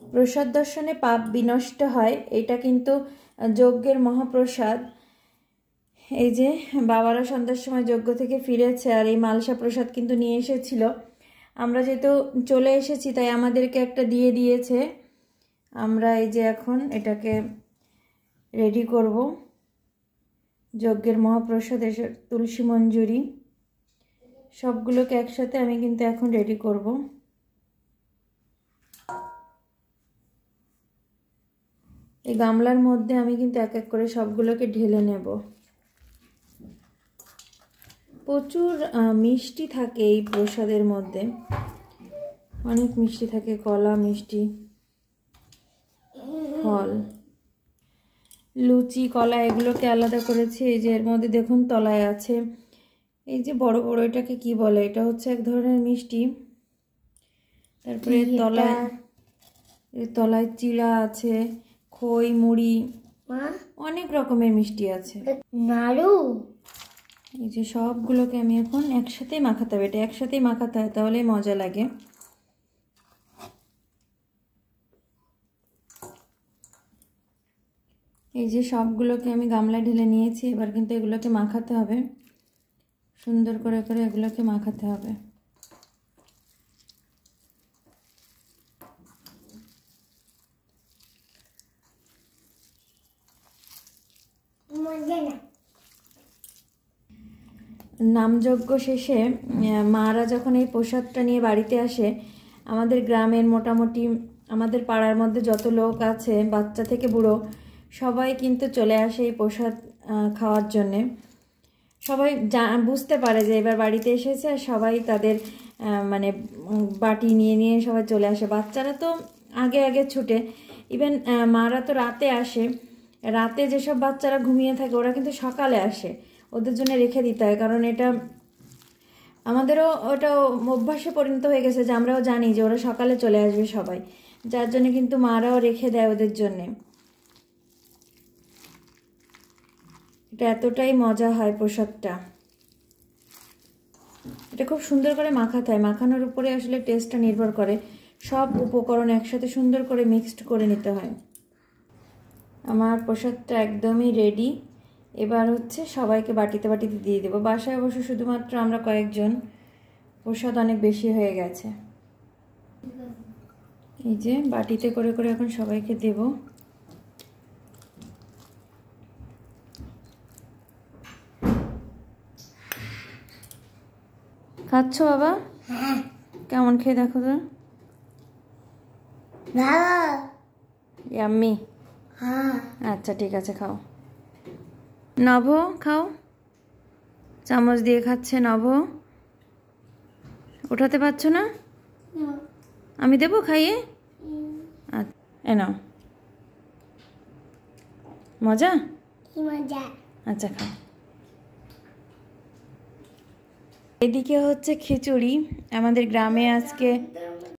প্রসাদ দর্শনে পাপ বিনষ্ট হয়, এটা কিন্তু যজ্ঞের মহাপ্রসাদ। এই যে বাবারা সন্ধ্যার সময় যজ্ঞ থেকে ফিরেছে আর এই মালসা প্রসাদ কিন্তু নিয়ে এসেছিল। আমরা যেহেতু চলে এসেছি তাই আমাদেরকে একটা দিয়ে দিয়েছে। আমরা এই যে এখন এটাকে রেডি করব। যজ্ঞের মহাপ্রসাদ, তুলসী মঞ্জুরি সবগুলোকে একসাথে আমি কিন্তু এখন রেডি করব। এই গামলার মধ্যে আমি কিন্তু এক এক করে সবগুলোকে ঢেলে নেব। প্রচুর মিষ্টি থাকে এই প্রসাদের মধ্যে, অনেক মিষ্টি থাকে, কলা মিষ্টি, ফল, লুচি, কলা এগুলোকে আলাদা করেছি। এই যে এর মধ্যে দেখুন তলায় আছে এই যে বড় বড়, এটাকে কি বলে, এটা হচ্ছে এক ধরনের মিষ্টি। তারপরে তলায় চিড়া আছে, খই, মুড়ি, অনেক রকমের মিষ্টি আছে, নাড়ু। এই যে সবগুলোকে আমি এখন একসাথেই মাখাতে হবে, এটা একসাথেই মাখাতে হয় তাহলে মজা লাগে। এই যে সবগুলোকে আমি গামলায় ঢেলে নিয়েছি, এবার কিন্তু এগুলোকে মাখাতে হবে, সুন্দর করে করে এগুলোকে মাখাতে হবে। নামযজ্ঞ শেষে মারা যখন এই প্রসাদটা নিয়ে বাড়িতে আসে, আমাদের গ্রামের মোটামুটি আমাদের পাড়ার মধ্যে যত লোক আছে বাচ্চা থেকে বুড়ো সবাই কিন্তু চলে আসে এই প্রসাদ খাওয়ার জন্যে। সবাই বুঝতে পারে যে এবার বাড়িতে এসেছে আর সবাই তাদের মানে বাটি নিয়ে নিয়ে সবাই চলে আসে। বাচ্চারা তো আগে আগে ছুটে, ইভেন মারা তো রাতে আসে। রাতে যেসব বাচ্চারা ঘুমিয়ে থাকে ওরা কিন্তু সকালে আসে, ওদের জন্য রেখে দিতে হয়, কারণ এটা আমাদেরও ওটা অভ্যাসে পরিণত হয়ে গেছে যে আমরাও জানি যে ওরা সকালে চলে আসবে সবাই, যার জন্য কিন্তু মারাও রেখে দেয় ওদের জন্যে। এটা এতটাই মজা হয় প্রসাদটা, এটা খুব সুন্দর করে মাখাতে হয়, মাখানোর উপরে আসলে টেস্টটা নির্ভর করে। সব উপকরণ একসাথে সুন্দর করে মিক্সড করে নিতে হয়। আমার প্রসাদটা একদমই রেডি। এবার হচ্ছে সবাইকে বাটিতে বাটিতে দিয়ে দেবো। বাসায় অবশ্য শুধুমাত্র আমরা কয়েকজন, প্রসাদ অনেক বেশি হয়ে গেছে। এই যে বাটিতে করে করে এখন সবাইকে দেব। খাচ্ছ বাবা? কেমন খেয়ে দেখো তো। ইয়াম্মি। আচ্ছা ঠিক আছে, খাও। নভ খাও, চামচ দিয়ে খাচ্ছে নভ। ওঠাতে পারছো না? আমি দেবো খাইয়ে? নাও। মজা? আচ্ছা খাও। এদিকে হচ্ছে খিচুড়ি। আমাদের গ্রামে আজকে